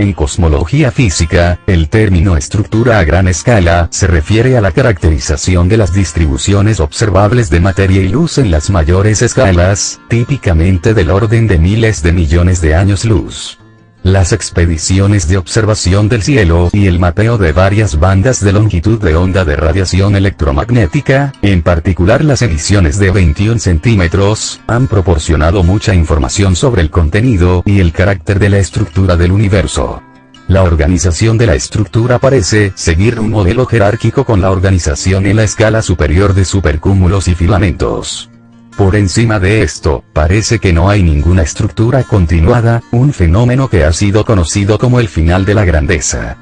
En cosmología física, el término estructura a gran escala se refiere a la caracterización de las distribuciones observables de materia y luz en las mayores escalas, típicamente del orden de miles de millones de años luz. Las expediciones de observación del cielo y el mapeo de varias bandas de longitud de onda de radiación electromagnética, en particular las emisiones de 21 centímetros, han proporcionado mucha información sobre el contenido y el carácter de la estructura del universo. La organización de la estructura parece seguir un modelo jerárquico con la organización en la escala superior de supercúmulos y filamentos. Por encima de esto, parece que no hay ninguna estructura continuada, un fenómeno que ha sido conocido como el final de la grandeza.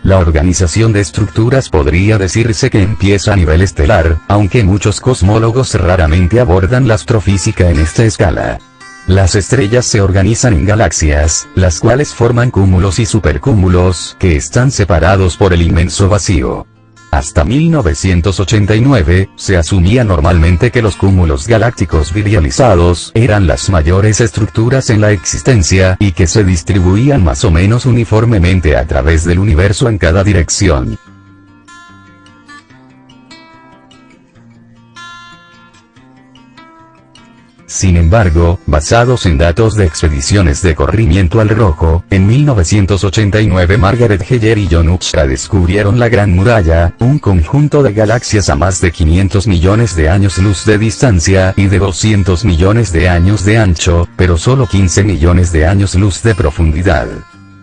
La organización de estructuras podría decirse que empieza a nivel estelar, aunque muchos cosmólogos raramente abordan la astrofísica en esta escala. Las estrellas se organizan en galaxias, las cuales forman cúmulos y supercúmulos, que están separados por el inmenso vacío. Hasta 1989, se asumía normalmente que los cúmulos galácticos virializados eran las mayores estructuras en la existencia, y que se distribuían más o menos uniformemente a través del universo en cada dirección. Sin embargo, basados en datos de expediciones de corrimiento al rojo, en 1989 Margaret Heller y John Uxra descubrieron la Gran Muralla, un conjunto de galaxias a más de 500 millones de años luz de distancia y de 200 millones de años de ancho, pero solo 15 millones de años luz de profundidad.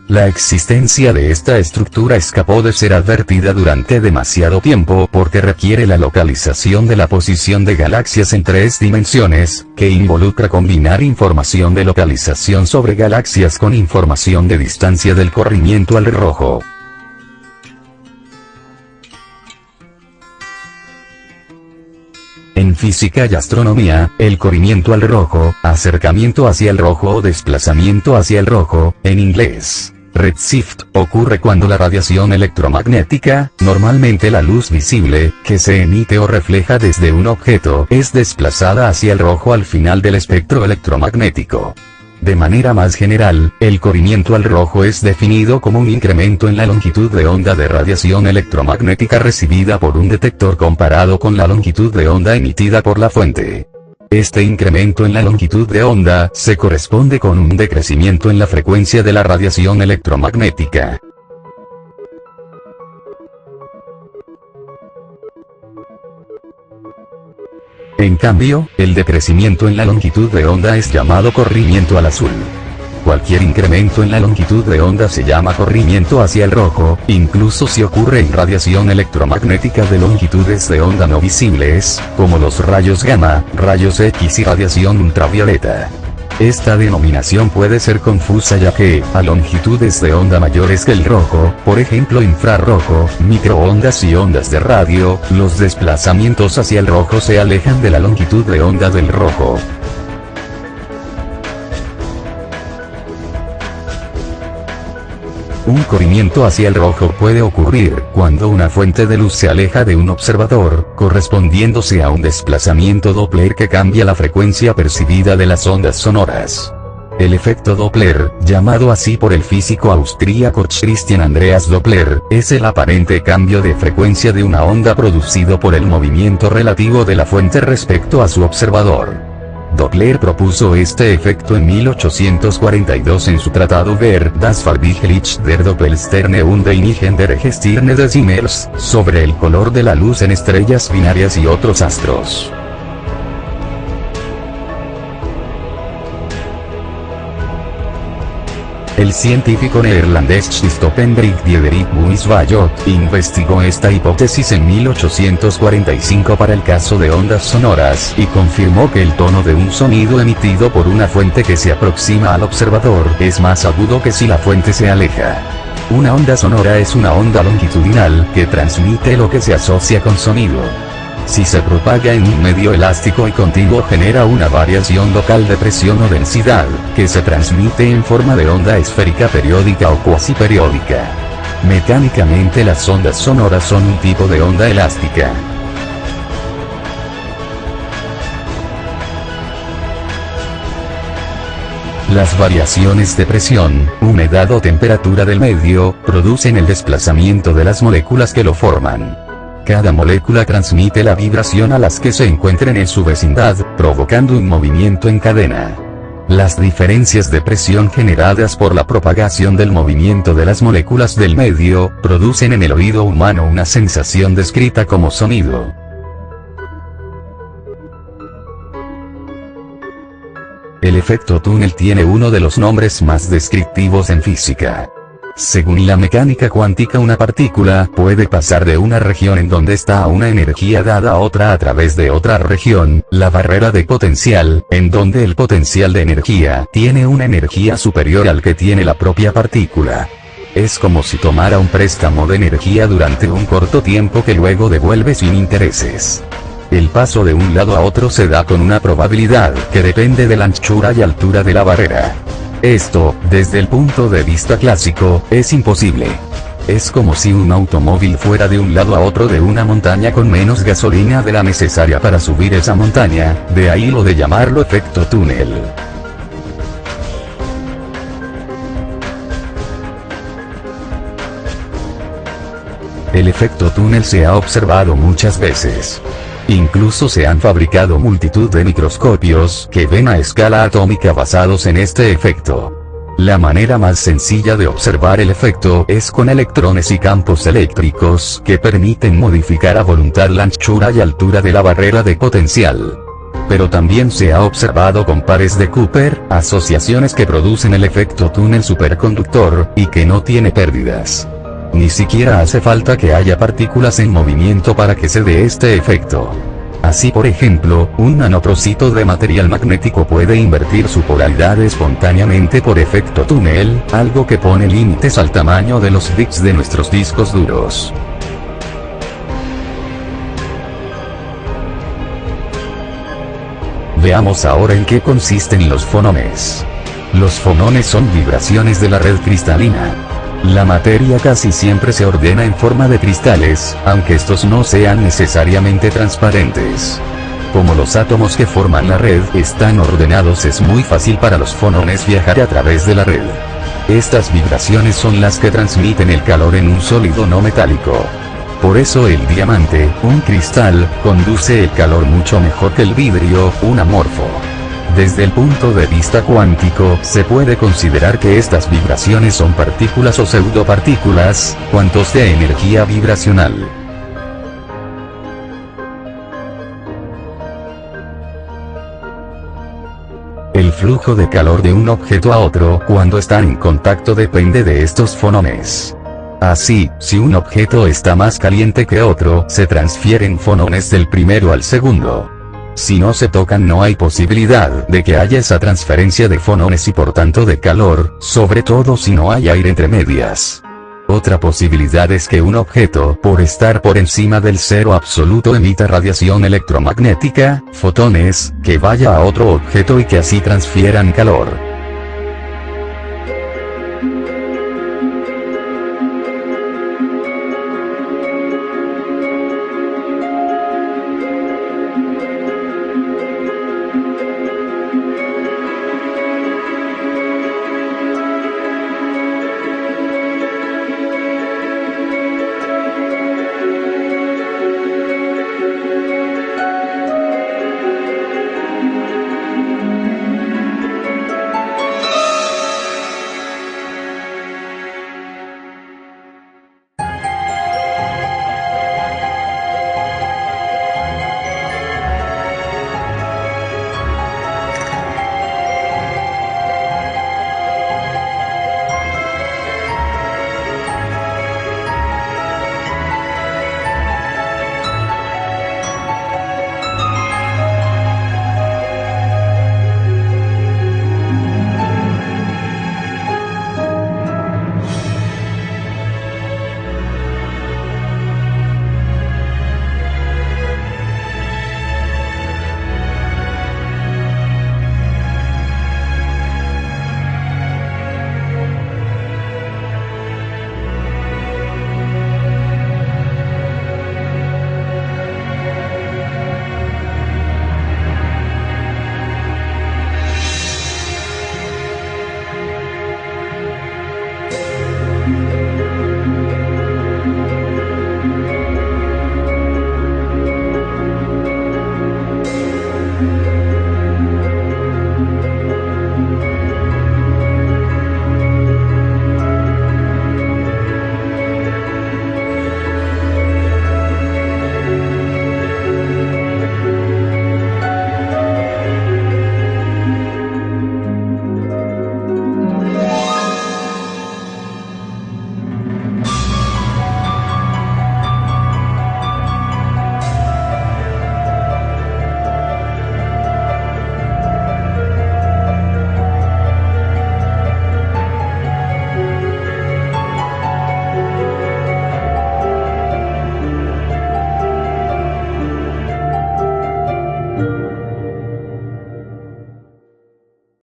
La existencia de esta estructura escapó de ser advertida durante demasiado tiempo porque requiere la localización de la posición de galaxias en 3 dimensiones, que involucra combinar información de localización sobre galaxias con información de distancia del corrimiento al rojo. En física y astronomía, el corrimiento al rojo, acercamiento hacia el rojo o desplazamiento hacia el rojo, en inglés, redshift, ocurre cuando la radiación electromagnética, normalmente la luz visible, que se emite o refleja desde un objeto, es desplazada hacia el rojo al final del espectro electromagnético. De manera más general, el corrimiento al rojo es definido como un incremento en la longitud de onda de radiación electromagnética recibida por un detector comparado con la longitud de onda emitida por la fuente. Este incremento en la longitud de onda se corresponde con un decrecimiento en la frecuencia de la radiación electromagnética. En cambio, el decrecimiento en la longitud de onda es llamado corrimiento al azul. Cualquier incremento en la longitud de onda se llama corrimiento hacia el rojo, incluso si ocurre en radiación electromagnética de longitudes de onda no visibles, como los rayos gamma, rayos X y radiación ultravioleta. Esta denominación puede ser confusa ya que, a longitudes de onda mayores que el rojo, por ejemplo infrarrojo, microondas y ondas de radio, los desplazamientos hacia el rojo se alejan de la longitud de onda del rojo. Un corrimiento hacia el rojo puede ocurrir cuando una fuente de luz se aleja de un observador, correspondiéndose a un desplazamiento Doppler que cambia la frecuencia percibida de las ondas sonoras. El efecto Doppler, llamado así por el físico austríaco Christian Andreas Doppler, es el aparente cambio de frecuencia de una onda producido por el movimiento relativo de la fuente respecto a su observador. Doppler propuso este efecto en 1842 en su tratado Über das Farbiglich der Doppelsterne und einigen der Gestirne des Himmels, sobre el color de la luz en estrellas binarias y otros astros. El científico neerlandés Christophe Hendrik Diederik Buys-Ballot investigó esta hipótesis en 1845 para el caso de ondas sonoras y confirmó que el tono de un sonido emitido por una fuente que se aproxima al observador es más agudo que si la fuente se aleja. Una onda sonora es una onda longitudinal que transmite lo que se asocia con sonido. Si se propaga en un medio elástico y continuo genera una variación local de presión o densidad, que se transmite en forma de onda esférica periódica o cuasiperiódica. Mecánicamente las ondas sonoras son un tipo de onda elástica. Las variaciones de presión, humedad o temperatura del medio, producen el desplazamiento de las moléculas que lo forman. Cada molécula transmite la vibración a las que se encuentren en su vecindad, provocando un movimiento en cadena. Las diferencias de presión generadas por la propagación del movimiento de las moléculas del medio, producen en el oído humano una sensación descrita como sonido. El efecto túnel tiene uno de los nombres más descriptivos en física. Según la mecánica cuántica, una partícula puede pasar de una región en donde está una energía dada a otra a través de otra región, la barrera de potencial, en donde el potencial de energía tiene una energía superior al que tiene la propia partícula. Es como si tomara un préstamo de energía durante un corto tiempo que luego devuelve sin intereses. El paso de un lado a otro se da con una probabilidad que depende de la anchura y altura de la barrera. Esto, desde el punto de vista clásico, es imposible. Es como si un automóvil fuera de un lado a otro de una montaña con menos gasolina de la necesaria para subir esa montaña, de ahí lo de llamarlo efecto túnel. El efecto túnel se ha observado muchas veces. Incluso se han fabricado multitud de microscopios que ven a escala atómica basados en este efecto. La manera más sencilla de observar el efecto es con electrones y campos eléctricos que permiten modificar a voluntad la anchura y altura de la barrera de potencial. Pero también se ha observado con pares de Cooper, asociaciones que producen el efecto túnel superconductor, y que no tiene pérdidas. Ni siquiera hace falta que haya partículas en movimiento para que se dé este efecto. Así, por ejemplo, un nanotrocito de material magnético puede invertir su polaridad espontáneamente por efecto túnel, algo que pone límites al tamaño de los bits de nuestros discos duros. Veamos ahora en qué consisten los fonones. Los fonones son vibraciones de la red cristalina. La materia casi siempre se ordena en forma de cristales, aunque estos no sean necesariamente transparentes. Como los átomos que forman la red están ordenados, es muy fácil para los fonones viajar a través de la red. Estas vibraciones son las que transmiten el calor en un sólido no metálico. Por eso el diamante, un cristal, conduce el calor mucho mejor que el vidrio, un amorfo. Desde el punto de vista cuántico, se puede considerar que estas vibraciones son partículas o pseudopartículas, cuantos de energía vibracional. El flujo de calor de un objeto a otro cuando están en contacto depende de estos fonones. Así, si un objeto está más caliente que otro, se transfieren fonones del primero al segundo. Si no se tocan, no hay posibilidad de que haya esa transferencia de fonones y por tanto de calor, sobre todo si no hay aire entre medias. Otra posibilidad es que un objeto, por estar por encima del cero absoluto, emita radiación electromagnética, fotones, que vaya a otro objeto y que así transfieran calor.